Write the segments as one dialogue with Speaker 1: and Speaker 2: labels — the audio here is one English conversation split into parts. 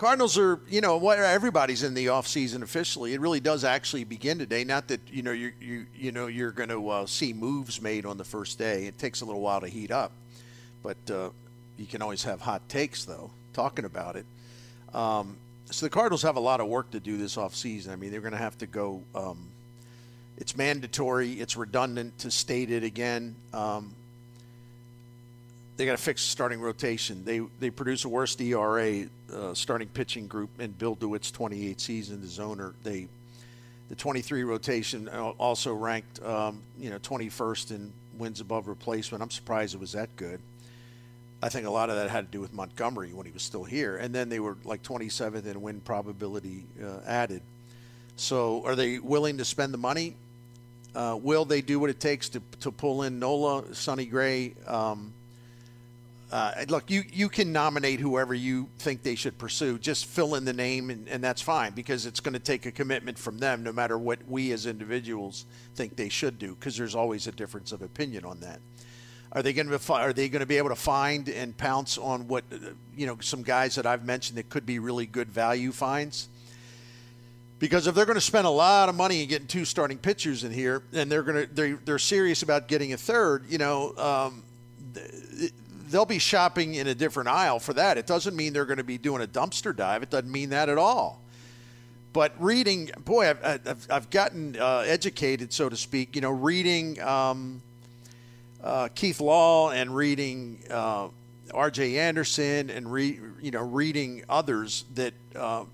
Speaker 1: Cardinals are, everybody's in the offseason officially. It really does actually begin today. Not that, you're going to see moves made on the first day. It takes a little while to heat up. But you can always have hot takes, though, talking about it. So the Cardinals have a lot of work to do this offseason. I mean, they're going to have to go it's mandatory. It's redundant to state it again. They got to fix the starting rotation. They produce a worse ERA starting pitching group in Bill DeWitt's 28 season as owner. The 23 rotation also ranked 21st in wins above replacement. I'm surprised it was that good. I think a lot of that had to do with Montgomery when he was still here. And then they were like 27th in win probability added. So are they willing to spend the money? Will they do what it takes to pull in Nola, Sonny Gray? Look, you can nominate whoever you think they should pursue. Just fill in the name, and that's fine, because it's going to take a commitment from them no matter what we as individuals think they should do, because there's always a difference of opinion on that. Are they going to be able to find and pounce on what some guys that I've mentioned that could be really good value finds? Because if they're going to spend a lot of money and getting 2 starting pitchers in here, and they're serious about getting a third, they'll be shopping in a different aisle for that. It doesn't mean they're going to be doing a dumpster dive. It doesn't mean that at all. But reading, boy, I've gotten educated, so to speak. Reading Keith Law and reading R.J. Anderson and reading others that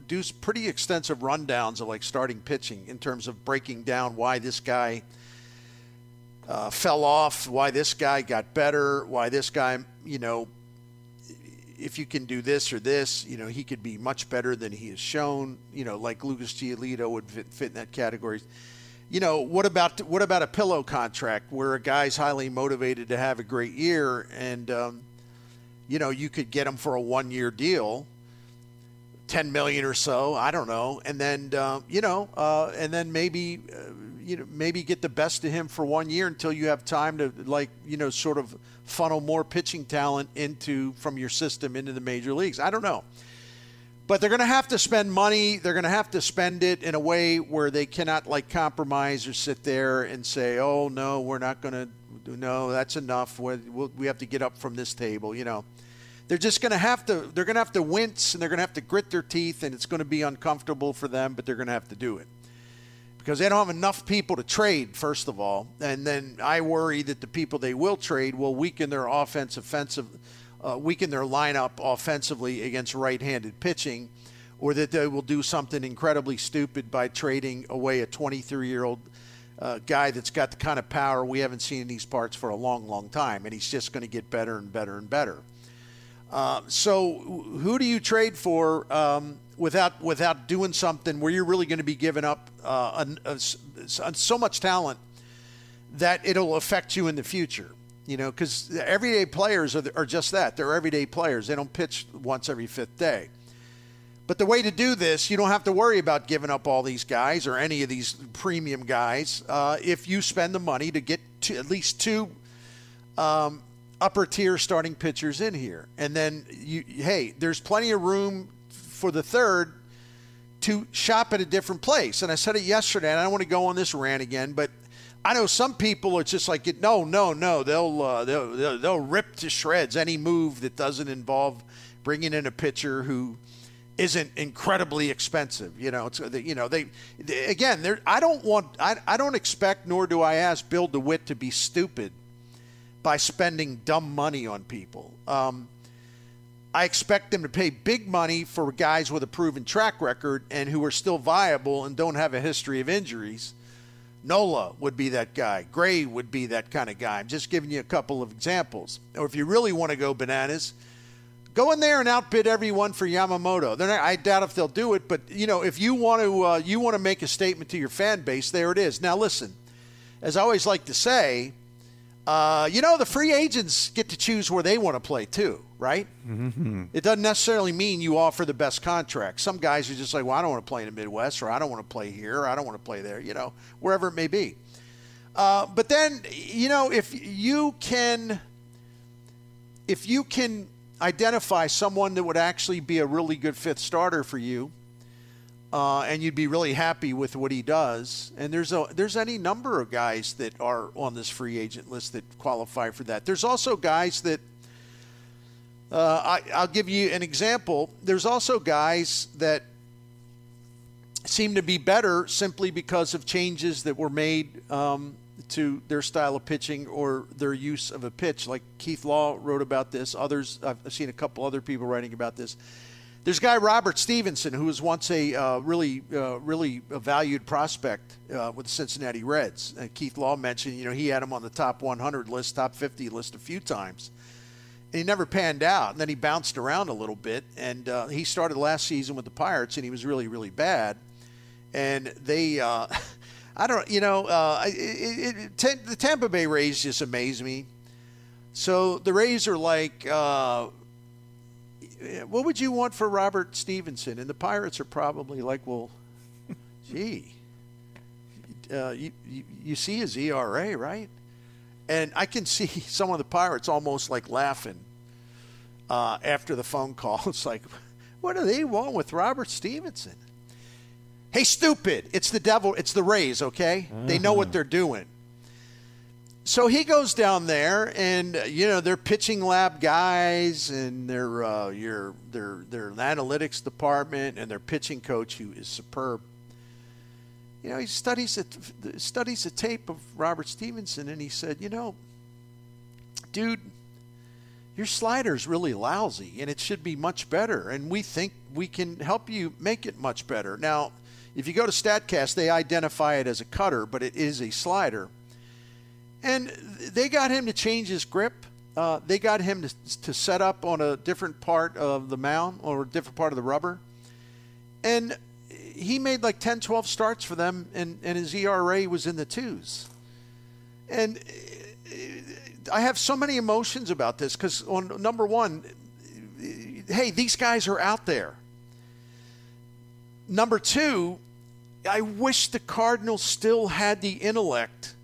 Speaker 1: do pretty extensive rundowns of like starting pitching in terms of breaking down why this guy fell off, why this guy got better, why this guy, if you can do this or this, he could be much better than he has shown, like Lucas Giolito would fit in that category. What about a pillow contract where a guy's highly motivated to have a great year and, you could get him for a 1-year deal, $10 million or so, I don't know. And then, and then maybe get the best of him for 1 year until you have time to sort of funnel more pitching talent from your system into the major leagues. I don't know. But they're going to have to spend money. They're going to have to spend it in a way where they cannot compromise or sit there and say, oh, no, we're not going to. No, that's enough. We have to get up from this table. They're just going to have to. They're going to have to wince, and they're going to have to grit their teeth, and it's going to be uncomfortable for them, but they're going to have to do it. Because they don't have enough people to trade, first of all. And then I worry that the people they will trade will weaken their weaken their lineup offensively against right-handed pitching, or that they will do something incredibly stupid by trading away a 23-year-old guy that's got the kind of power we haven't seen in these parts for a long, long time. And he's just going to get better and better and better. So who do you trade for without doing something where you're really going to be giving up so much talent that it'll affect you in the future? Because everyday players are just that. They're everyday players. They don't pitch once every 5th day. But the way to do this, you don't have to worry about giving up all these guys or any of these premium guys if you spend the money to get at least 2 upper-tier starting pitchers in here. And then, there's plenty of room for the third to shop at a different place. And I said it yesterday, and I don't want to go on this rant again, but I know some people are just like, no. They'll rip to shreds any move that doesn't involve bringing in a pitcher who isn't incredibly expensive. I don't expect, nor do I ask Bill DeWitt to be stupid by spending dumb money on people. I expect them to pay big money for guys with a proven track record and who are still viable and don't have a history of injuries. Nola would be that guy. Gray would be that kind of guy. I'm just giving you a couple of examples. Or if you really want to go bananas, go in there and outbid everyone for Yamamoto. I doubt if they'll do it, but if you want to make a statement to your fan base, there it is. Now listen, as I always like to say, the free agents get to choose where they want to play too, right? Mm-hmm. It doesn't necessarily mean you offer the best contract. Some guys are just like, well, I don't want to play in the Midwest, or I don't want to play here, or I don't want to play there, wherever it may be. But then, if you can identify someone that would actually be a really good fifth starter for you, and you'd be really happy with what he does. And there's any number of guys that are on this free agent list that qualify for that. There's also guys that I'll give you an example. There's also guys that seem to be better simply because of changes that were made to their style of pitching or their use of a pitch. Like Keith Law wrote about this. Others, I've seen a couple other people writing about this. There's a guy, Robert Stevenson, who was once a really valued prospect with the Cincinnati Reds. Keith Law mentioned, he had him on the top 100 list, top 50 list a few times. And he never panned out. And then he bounced around a little bit. And he started last season with the Pirates, and he was really, really bad. And they, the Tampa Bay Rays just amaze me. So the Rays are like, what would you want for Robert Stevenson? And the Pirates are probably like, well, gee, you see his ERA, right? And I can see some of the Pirates almost like laughing after the phone call. It's like, what do they want with Robert Stevenson? Hey, stupid. It's the devil. It's the Rays, okay? They know what they're doing. So he goes down there, and, they're pitching lab guys, and their analytics department, and their pitching coach, who is superb. He studies the tape of Robert Stevenson, and he said, dude, your slider's really lousy, and it should be much better, and we think we can help you make it much better. Now, if you go to StatCast, they identify it as a cutter, but it is a slider. And they got him to change his grip. They got him to set up on a different part of the mound or a different part of the rubber. And he made like 10, 12 starts for them, and his ERA was in the twos. And I have so many emotions about this because, on number one, hey, these guys are out there. Number two, I wish the Cardinals still had the intellect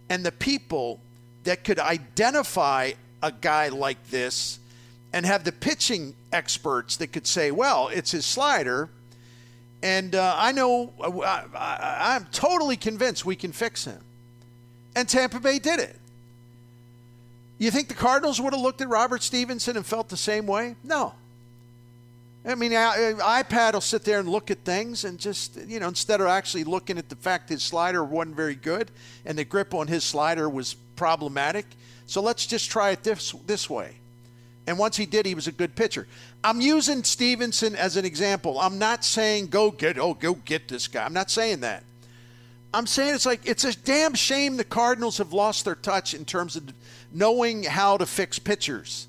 Speaker 1: and the people that could identify a guy like this and have the pitching experts that could say, well, it's his slider, and I'm totally convinced we can fix him. And Tampa Bay did it. You think the Cardinals would have looked at Robert Stevenson and felt the same way? No. I mean, iPad will sit there and look at things and just, instead of actually looking at the fact his slider wasn't very good and the grip on his slider was problematic. So let's just try it this way. And once he did, he was a good pitcher. I'm using Stevenson as an example. I'm not saying go get this guy. I'm not saying that. I'm saying it's a damn shame the Cardinals have lost their touch in terms of knowing how to fix pitchers,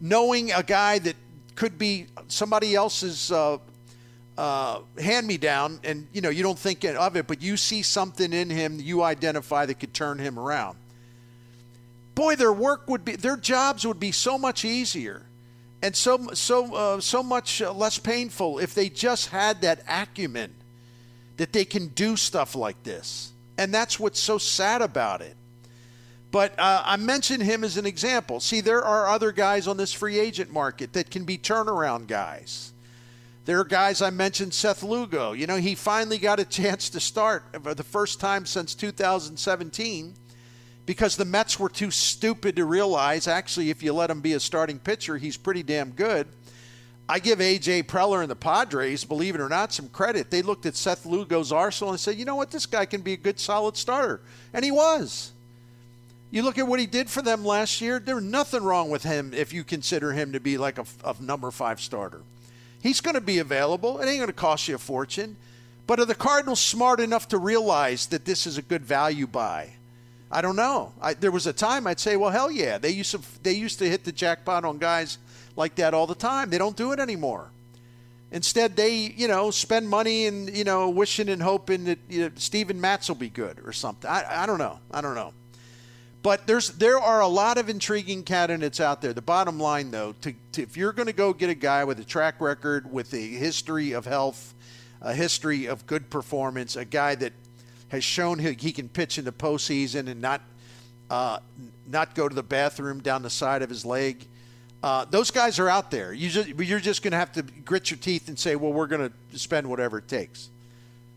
Speaker 1: knowing a guy that could be somebody else's hand-me-down, and you don't think of it, but you see something in him you identify that could turn him around. Boy, their jobs would be so much easier and so much less painful if they just had that acumen that they can do stuff like this. And that's what's so sad about it. But I mentioned him as an example. See, there are other guys on this free agent market that can be turnaround guys. There are guys, I mentioned Seth Lugo. He finally got a chance to start for the first time since 2017 because the Mets were too stupid to realize, actually, if you let him be a starting pitcher, he's pretty damn good. I give A.J. Preller and the Padres, believe it or not, some credit. They looked at Seth Lugo's arsenal and said, you know what, this guy can be a good, solid starter. And he was. You look at what he did for them last year, there's nothing wrong with him if you consider him to be like a number 5 starter. He's going to be available. It ain't going to cost you a fortune. But are the Cardinals smart enough to realize that this is a good value buy? I don't know. There was a time I'd say, well, hell yeah. They used to hit the jackpot on guys like that all the time. They don't do it anymore. Instead, they, spend money and, wishing and hoping that Steven Matz will be good or something. I don't know. But there are a lot of intriguing candidates out there. The bottom line, though, if you're going to go get a guy with a track record, with a history of health, a history of good performance, a guy that has shown he can pitch in the postseason and not go to the bathroom down the side of his leg, Those guys are out there. You're just going to have to grit your teeth and say, well, we're going to spend whatever it takes.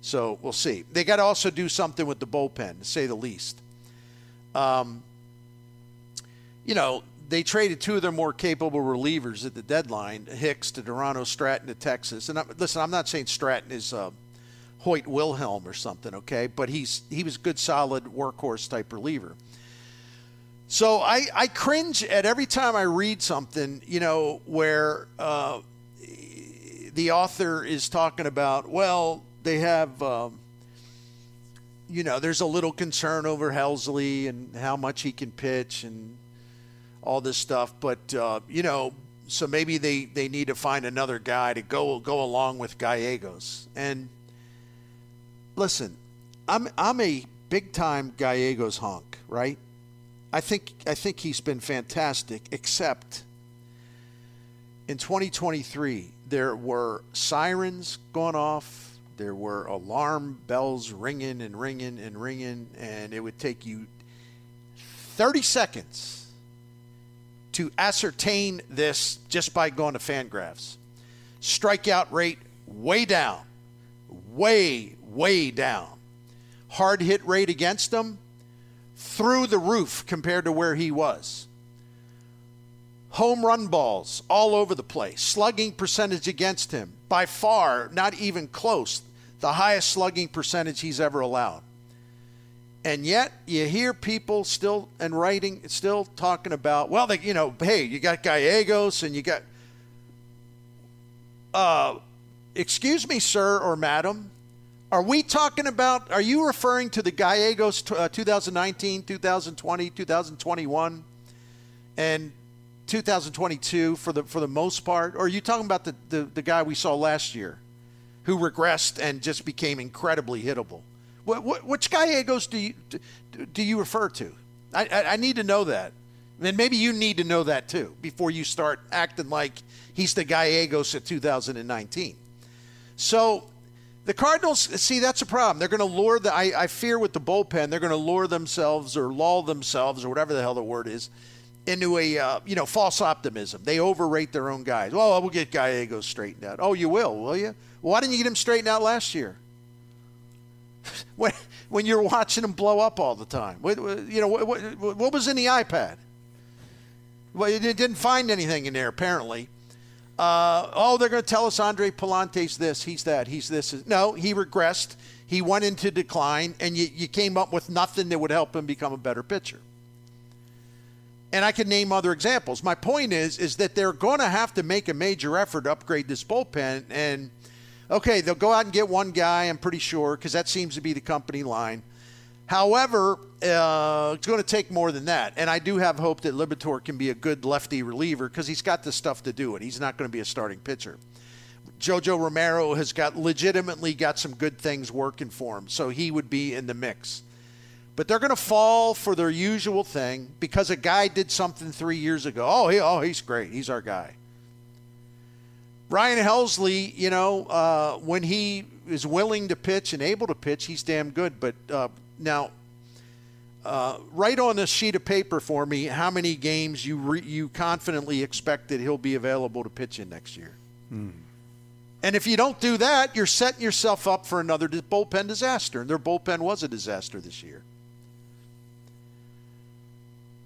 Speaker 1: So we'll see. They got to also do something with the bullpen, to say the least. They traded two of their more capable relievers at the deadline, Hicks to Toronto, Stratton to Texas. And listen, I'm not saying Stratton is Hoyt Wilhelm or something, okay? But he was a good, solid workhorse type reliever. So I cringe at every time I read something, where the author is talking about, well, they have, there's a little concern over Helsley and how much he can pitch and all this stuff. But, so maybe they need to find another guy to go along with Gallegos. And listen, I'm a big-time Gallegos honk, right? I think he's been fantastic, except in 2023, there were sirens going off. There were alarm bells ringing, and it would take you 30 seconds to ascertain this just by going to Fangraphs. Strikeout rate way down. Way down. Hard hit rate against them through the roof compared to where he was. Home run balls all over the place. Slugging percentage against him, by far, not even close, the highest slugging percentage he's ever allowed. And yet, you hear people still and writing, still talking about, well, hey, you got Gallegos and you got, excuse me, sir or madam, are you referring to the Gallegos 2019, 2020, 2021, and 2022 for the most part? Or are you talking about the guy we saw last year who regressed and just became incredibly hittable? Which Gallegos do you refer to? I need to know that. And maybe you need to know that too before you start acting like he's the Gallegos of 2019. So the Cardinals, see, that's a problem. They're going to lure I fear with the bullpen, they're going to lure themselves or lull themselves or whatever the hell the word is into a false optimism. They overrate their own guys. Well, we'll get Gallegos straightened out. Oh, you will you? Well, why didn't you get him straightened out last year? When you're watching him blow up all the time. What was in the iPad? Well, you didn't find anything in there, apparently. They're going to tell us Andre Palante's this, he's that, he's this. No, he regressed. He went into decline, and you came up with nothing that would help him become a better pitcher. And I can name other examples. My point is that they're going to have to make a major effort to upgrade this bullpen. And, okay, they'll go out and get one guy, I'm pretty sure, because that seems to be the company line. However, it's going to take more than that. And I do have hope that Liberatore can be a good lefty reliever because he's got the stuff to do it. He's not going to be a starting pitcher. Jojo Romero has legitimately got some good things working for him, so he would be in the mix. But they're going to fall for their usual thing because a guy did something 3 years ago. He's great. He's our guy. Ryan Helsley, when he is willing to pitch and able to pitch, he's damn good. But now, write on a sheet of paper for me how many games you confidently expect that he'll be available to pitch in next year. And if you don't do that, you're setting yourself up for another bullpen disaster. And their bullpen was a disaster this year.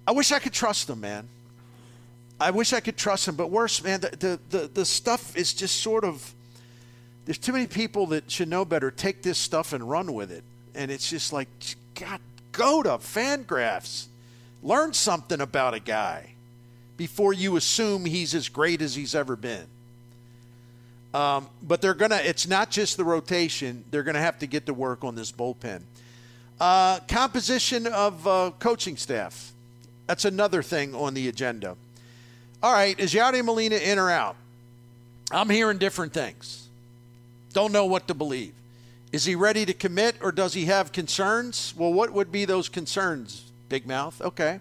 Speaker 1: I wish I could trust them, man. I wish I could trust them. But worse, man, the stuff is just sort of – there's too many people that should know better take this stuff and run with it. And it's just like, God, go to Fangraphs. Learn something about a guy before you assume he's as great as he's ever been. But they're going to – it's not just the rotation. They're going to have to get to work on this bullpen. Composition of coaching staff. That's another thing on the agenda. All right, is Yadier Molina in or out? I'm hearing different things. Don't know what to believe. Is he ready to commit or does he have concerns? Well, what would be those concerns, Big Mouth? Okay.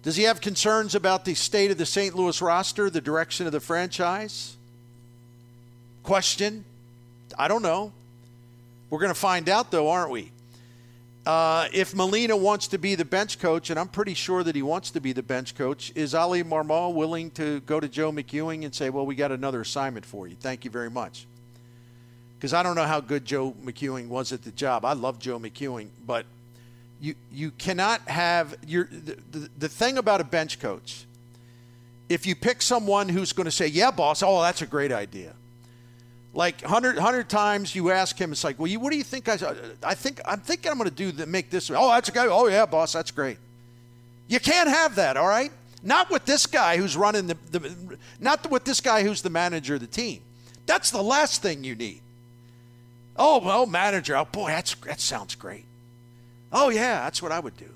Speaker 1: Does he have concerns about the state of the St. Louis roster, the direction of the franchise? Question. I don't know. We're going to find out, though, aren't we? If Molina wants to be the bench coach, and I'm pretty sure that he wants to be the bench coach, is Ali Marmol willing to go to Joe McEwing and say, well, we got another assignment for you. Thank you very much. Because I don't know how good Joe McEwing was at the job. I love Joe McEwing, but you cannot have the thing about a bench coach. If you pick someone who's going to say, yeah, boss, oh, that's a great idea. Like 100 times you ask him, it's like, well, what do you think? I'm thinking I'm going to make this. Oh, that's a guy. Oh, yeah, boss, that's great. You can't have that, all right? Not with this guy who's running not with this guy who's the manager of the team. That's the last thing you need. Oh, well, manager. Oh, boy, that sounds great. Oh, yeah, that's what I would do.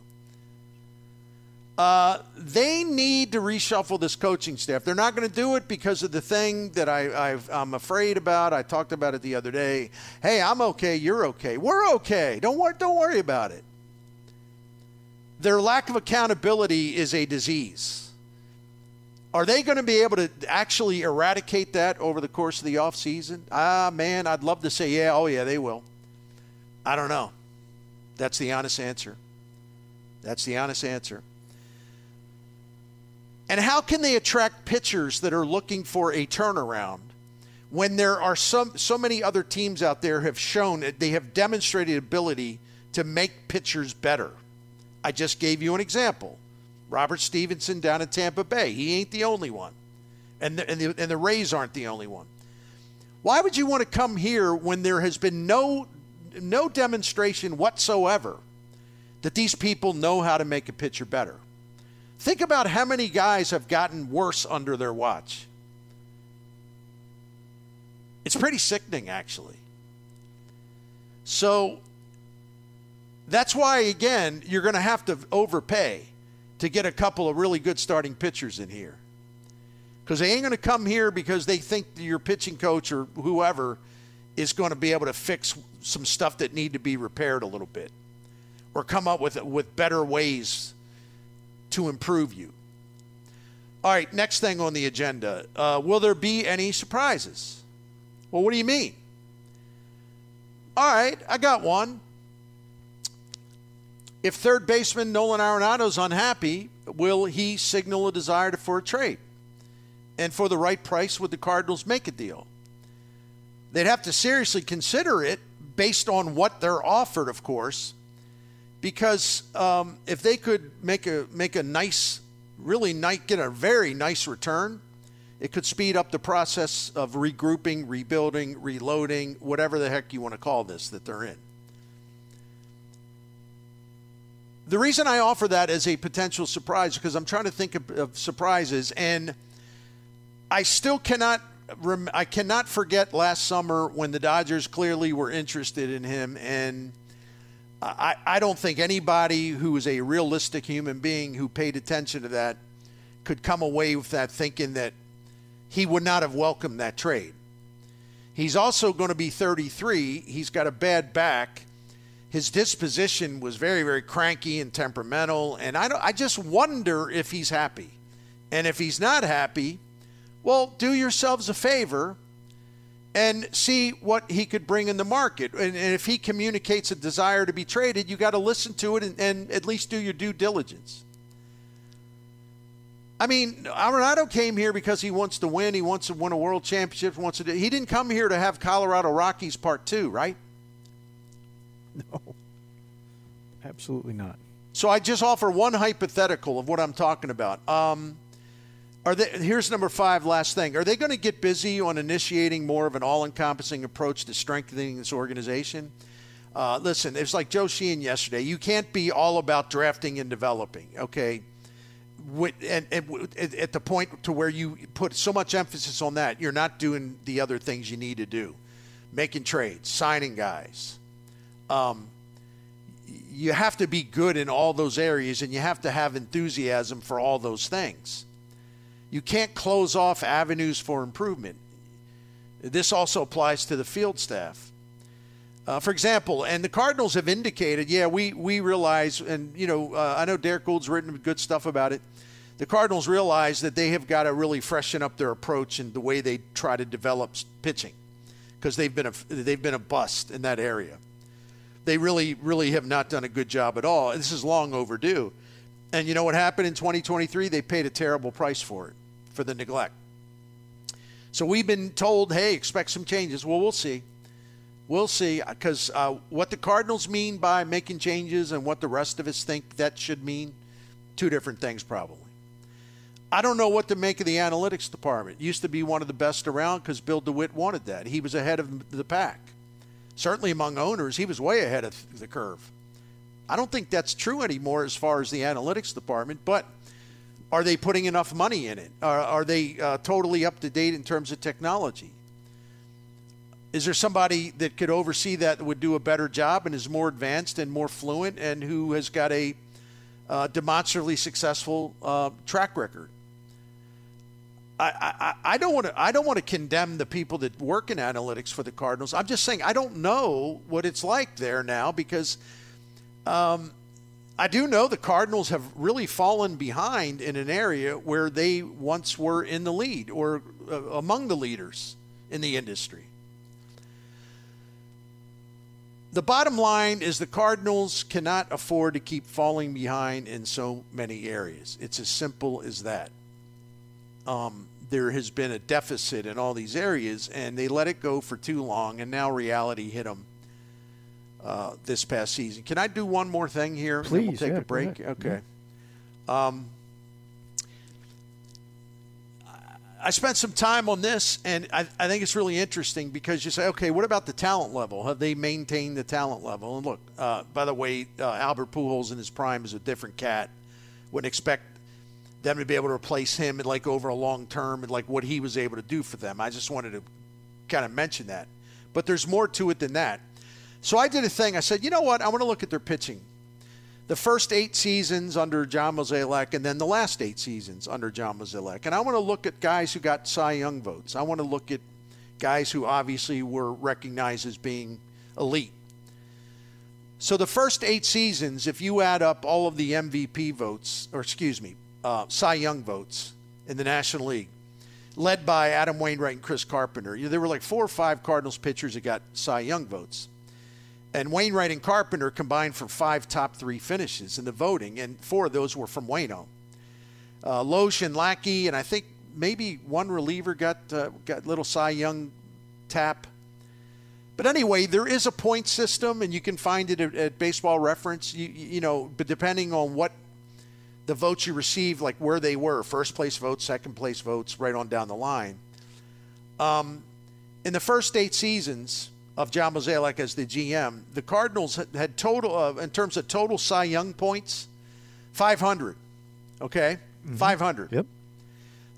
Speaker 1: They need to reshuffle this coaching staff. They're not going to do it because of the thing that I'm afraid about. I talked about it the other day. Hey, I'm okay. You're okay. We're okay. Don't worry about it. Their lack of accountability is a disease. Are they going to be able to actually eradicate that over the course of the offseason? Man, I'd love to say, yeah, oh, yeah, they will. I don't know. That's the honest answer. That's the honest answer. And how can they attract pitchers that are looking for a turnaround when there are so many other teams out there have shown that they have demonstrated ability to make pitchers better? I just gave you an example. Robert Stevenson down in Tampa Bay. He ain't the only one. And the Rays aren't the only one. Why would you want to come here when there has been no demonstration whatsoever that these people know how to make a pitcher better? Think about how many guys have gotten worse under their watch. It's pretty sickening, actually. So that's why, again, you're going to have to overpay to get a couple of really good starting pitchers in here. Because they ain't going to come here because they think your pitching coach or whoever is going to be able to fix some stuff that need to be repaired a little bit or come up with better ways to improve you. All right, next thing on the agenda. Will there be any surprises? Well, what do you mean? All right, I got one. If third baseman Nolan Arenado's unhappy, will he signal a desire for a trade? And for the right price, would the Cardinals make a deal? They'd have to seriously consider it based on what they're offered, of course, because if they could make a nice, really nice, get a very nice return, it could speed up the process of regrouping, rebuilding, reloading, whatever the heck you want to call this that they're in. The reason I offer that as a potential surprise, because I'm trying to think of surprises, and I still cannot forget last summer when the Dodgers clearly were interested in him, and I don't think anybody who is a realistic human being who paid attention to that could come away with that thinking that he would not have welcomed that trade. He's also going to be 33. He's got a bad back. His disposition was very, very cranky and temperamental, and I just wonder if he's happy. And if he's not happy, well, do yourselves a favor and see what he could bring in the market. And if he communicates a desire to be traded, you got to listen to it and at least do your due diligence. I mean, Arenado came here because he wants to win. He wants to win a world championship. He didn't come here to have Colorado Rockies Part 2, right?
Speaker 2: No, absolutely not.
Speaker 1: So I just offer one hypothetical of what I'm talking about. Here's number 5, last thing. Are they going to get busy on initiating more of an all-encompassing approach to strengthening this organization? Listen, it's like Joe Sheehan yesterday. You can't be all about drafting and developing, okay? And at the point to where you put so much emphasis on that, you're not doing the other things you need to do. Making trades, signing guys. You have to be good in all those areas, and you have to have enthusiasm for all those things. You can't close off avenues for improvement. This also applies to the field staff. For example, and the Cardinals have indicated, yeah, we realize, and I know Derek Gould's written good stuff about it. The Cardinals realize that they have got to really freshen up their approach and the way they try to develop pitching, because they've been a bust in that area. They really, really have not done a good job at all. This is long overdue. And you know what happened in 2023? They paid a terrible price for it, for the neglect. So we've been told, hey, expect some changes. Well, we'll see. We'll see, because what the Cardinals mean by making changes and what the rest of us think that should mean, two different things probably. I don't know what to make of the analytics department. It used to be one of the best around because Bill DeWitt wanted that. He was ahead of the pack. Certainly among owners, he was way ahead of the curve. I don't think that's true anymore as far as the analytics department, but are they putting enough money in it? Are they totally up to date in terms of technology? Is there somebody that could oversee that would do a better job and is more advanced and more fluent and who has got a demonstrably successful track record? I don't want to condemn the people that work in analytics for the Cardinals. I'm just saying I don't know what it's like there now because I do know the Cardinals have really fallen behind in an area where they once were in the lead or among the leaders in the industry. The bottom line is the Cardinals cannot afford to keep falling behind in so many areas. It's as simple as that. There has been a deficit in all these areas, and they let it go for too long, and now reality hit them this past season. Can I do one more thing here?
Speaker 2: Please,
Speaker 1: we'll take a break. Okay. I spent some time on this, and I think it's really interesting because you say, okay, what about the talent level? Have they maintained the talent level? And look, by the way, Albert Pujols in his prime is a different cat. Wouldn't expect them to be able to replace him and like over a long term and like what he was able to do for them. I just wanted to kind of mention that. But there's more to it than that. So I did a thing. I said, you know what? I want to look at their pitching. The first 8 seasons under John Mozeliak and then the last 8 seasons under John Mozeliak. And I want to look at guys who got Cy Young votes. I want to look at guys who obviously were recognized as being elite. So the first 8 seasons, if you add up all of the MVP votes, or excuse me, Cy Young votes in the National League, led by Adam Wainwright and Chris Carpenter. There were like 4 or 5 Cardinals pitchers that got Cy Young votes. And Wainwright and Carpenter combined for 5 top 3 finishes in the voting, and 4 of those were from Waino. Loesch and Lackey, and I think maybe one reliever got little Cy Young tap. But anyway, there is a point system, and you can find it at Baseball Reference. You know, but depending on what the votes you received, like where they were, first place votes, second place votes, right on down the line. In the first 8 seasons of John Mozeliak as the GM, the Cardinals had total, in terms of total Cy Young points, 500. Okay? Mm-hmm. 500.
Speaker 2: Yep.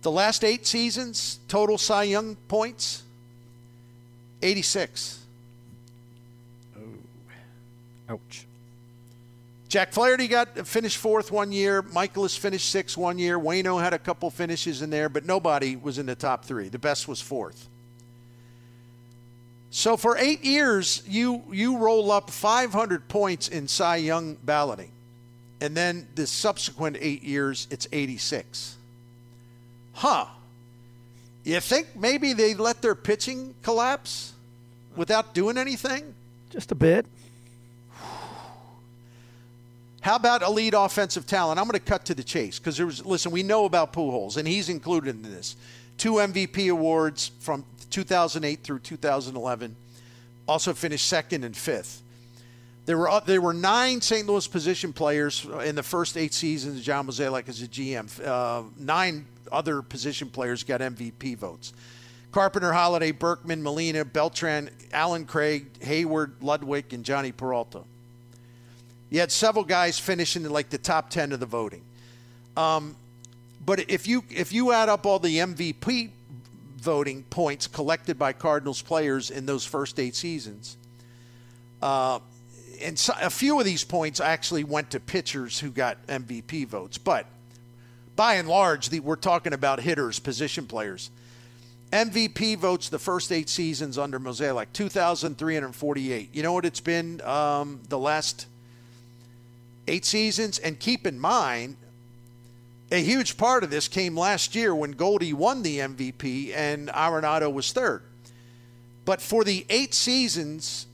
Speaker 1: The last 8 seasons, total Cy Young points, 86.
Speaker 2: Oh. Ouch.
Speaker 1: Jack Flaherty finished 4th one year. Miklasz finished 6th one year. Waino had a couple finishes in there, but nobody was in the top 3. The best was 4th. So for 8 years, you roll up 500 points in Cy Young balloting. And then the subsequent 8 years, it's 86. Huh. You think maybe they let their pitching collapse without doing anything?
Speaker 2: Just a bit.
Speaker 1: How about elite offensive talent? I'm going to cut to the chase because listen, we know about Pujols, and he's included in this. 2 MVP awards from 2008 through 2011. Also finished 2nd and 5th. There were 9 St. Louis position players in the first 8 seasons of John Mozeliak as a GM. 9 other position players got MVP votes. Carpenter, Holiday, Berkman, Molina, Beltran, Alan Craig, Hayward, Ludwig, and Johnny Peralta. You had several guys finishing in like the top 10 of the voting. But if you add up all the MVP voting points collected by Cardinals players in those first 8 seasons, and so, a few of these points actually went to pitchers who got MVP votes. But by and large, we're talking about hitters, position players. MVP votes the first 8 seasons under Mozeliak, 2,348. You know what it's been the last 8 seasons? And keep in mind, a huge part of this came last year when Goldie won the MVP and Arenado was 3rd. But for the 8 seasons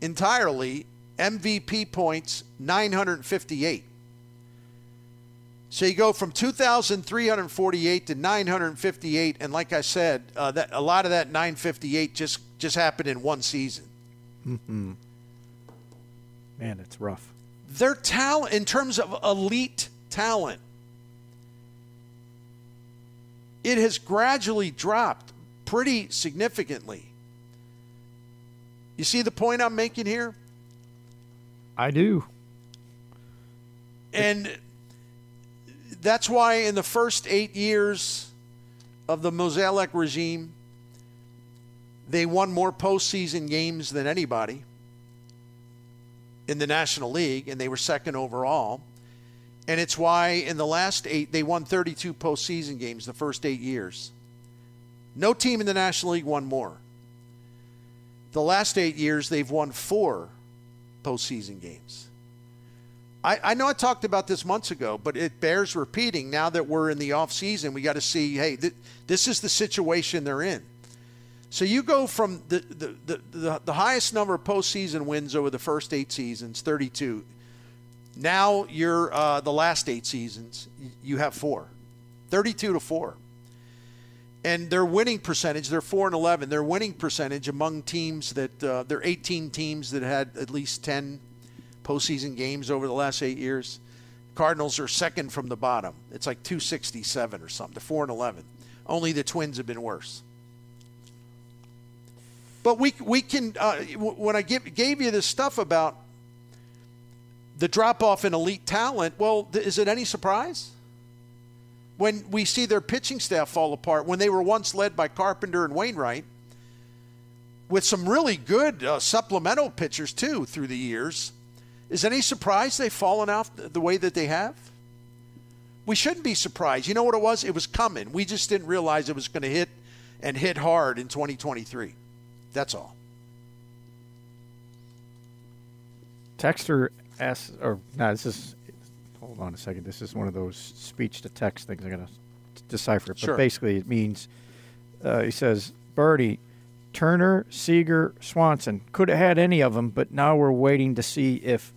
Speaker 1: entirely, MVP points, 958. So you go from 2,348 to 958, and like I said, that a lot of that 958 just happened in one season.
Speaker 2: Mm-hmm. Man, it's rough.
Speaker 1: Their talent, in terms of elite talent, it has gradually dropped pretty significantly. You see the point I'm making here?
Speaker 2: I do.
Speaker 1: And that's why in the first 8 years of the Mozeliak regime, they won more postseason games than anybody in the National League, and they were second overall. And it's why in the last 8, they won 32 postseason games the first 8 years. No team in the National League won more. The last 8 years, they've won 4 postseason games. I know I talked about this months ago, but it bears repeating now that we're in the offseason. We got to see, hey, this is the situation they're in. So you go from the highest number of postseason wins over the first 8 seasons, 32. Now you're the last 8 seasons, you have 4, 32-4. And their winning percentage, they're 4-11. Their winning percentage among teams that there are 18 teams that had at least 10 postseason games over the last 8 years. Cardinals are second from the bottom. It's like 267 or something. They're 4-11. Only the Twins have been worse. But we can when I gave you this stuff about the drop-off in elite talent, well, is it any surprise? When we see their pitching staff fall apart, when they were once led by Carpenter and Wainwright, with some really good supplemental pitchers, too, through the years, is it any surprise they've fallen out the way that they have? We shouldn't be surprised. You know what it was? It was coming. We just didn't realize it was going to hit and hit hard in 2023. That's all.
Speaker 2: Texter asks, hold on a second. This is one of those speech-to-text things. I'm going to decipher it. But
Speaker 1: sure.
Speaker 2: Basically it means, he says, Birdie, Turner, Seager, Swanson. Could have had any of them, but now we're waiting to see if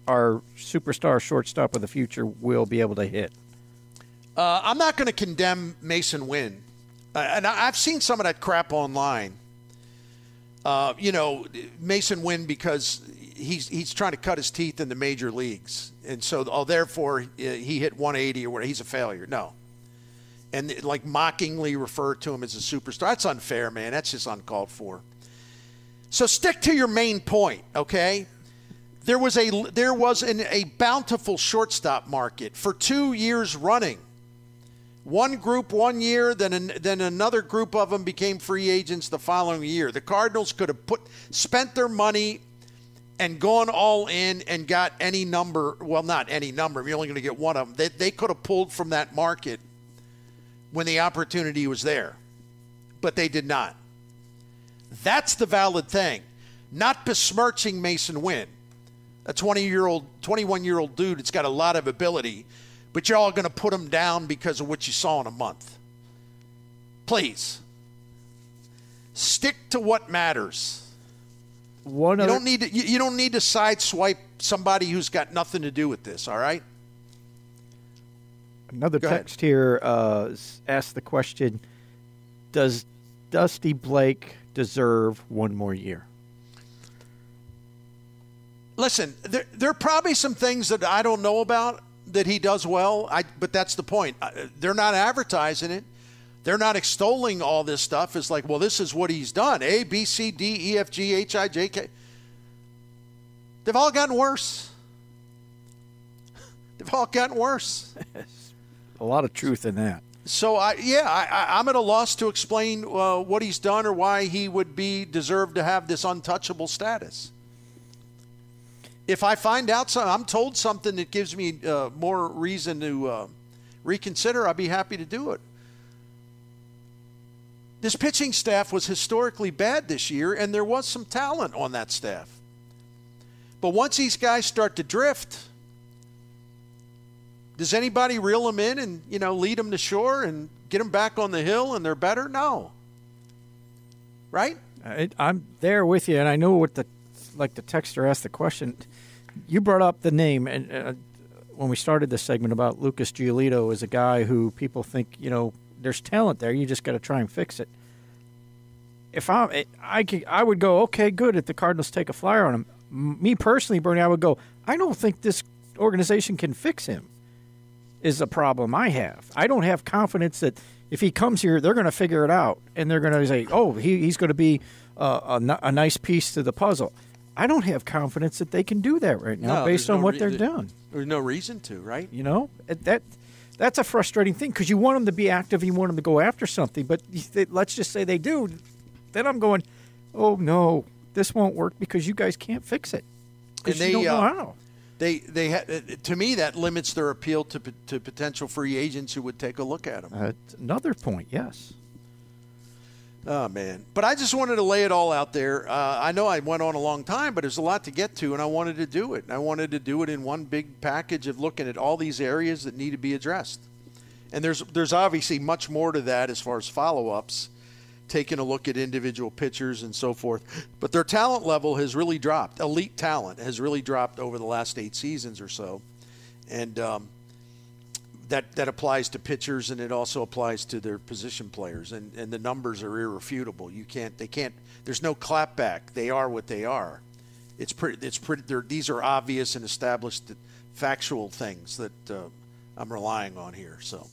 Speaker 2: our superstar shortstop of the future will be able to hit.
Speaker 1: I'm not going to condemn Mason Wynn. And I've seen some of that crap online. Mason Wynn because he's trying to cut his teeth in the major leagues. And so, therefore, he hit 180 or whatever. He's a failure. No. And, like, mockingly refer to him as a superstar. That's unfair, man. That's just uncalled for. So stick to your main point, okay? There was a bountiful shortstop market for 2 years running. One group 1 year, then another group of them became free agents the following year. The Cardinals could have spent their money and gone all in and got any number. Well, not any number. You're only going to get one of them. They could have pulled from that market when the opportunity was there, but they did not. That's the valid thing. Not besmirching Mason Wynn, a 21-year-old dude that's got a lot of ability, but you're all going to put him down because of what you saw in a month. Please. Stick to what matters. You don't need to sideswipe somebody who's got nothing to do with this, all right?
Speaker 2: Another text here asks the question, does Dusty Blake deserve one more year?
Speaker 1: Listen, there are probably some things that I don't know about that he does well, but that's the point. They're not advertising it. They're not extolling all this stuff. It's like, well, this is what he's done. A, B, C, D, E, F, G, H, I, J, K. They've all gotten worse. They've all gotten worse.
Speaker 2: A lot of truth in that.
Speaker 1: So, I'm at a loss to explain what he's done or why he would deserve to have this untouchable status. If I find out I'm told something that gives me more reason to reconsider, I'll be happy to do it. This pitching staff was historically bad this year, and there was some talent on that staff. But once these guys start to drift, does anybody reel them in and, lead them to shore and get them back on the hill and they're better? No. Right?
Speaker 2: I'm there with you, and I know what the like the texter asked the question. You brought up the name, and when we started this segment about Lucas Giolito as a guy who people think, there's talent there. You just got to try and fix it. If I would go, okay, good, if the Cardinals take a flyer on him. Me personally, Bernie, I would go, I don't think this organization can fix him, is a problem I have. I don't have confidence that if he comes here, they're going to figure it out, and they're going to say, oh, he's going to be a nice piece to the puzzle. I don't have confidence that they can do that right now based on what they're doing.
Speaker 1: There's no reason to, right?
Speaker 2: That's a frustrating thing because you want them to be active, you want them to go after something, but let's just say they do. Then I'm going, oh, no, this won't work because you guys can't fix it.
Speaker 1: And
Speaker 2: you don't know how.
Speaker 1: To me, that limits their appeal to potential free agents who would take a look at them.
Speaker 2: That's another point, yes.
Speaker 1: Oh, man. But I just wanted to lay it all out there. I know I went on a long time, but there's a lot to get to, and I wanted to do it. And I wanted to do it in one big package of looking at all these areas that need to be addressed. And there's obviously much more to that as far as follow-ups, taking a look at individual pitchers and so forth. But their talent level has really dropped. Elite talent has really dropped over the last 8 seasons or so. And that applies to pitchers, and it also applies to their position players. And the numbers are irrefutable. There's no clapback. They are what they are. These are obvious and established factual things that I'm relying on here. So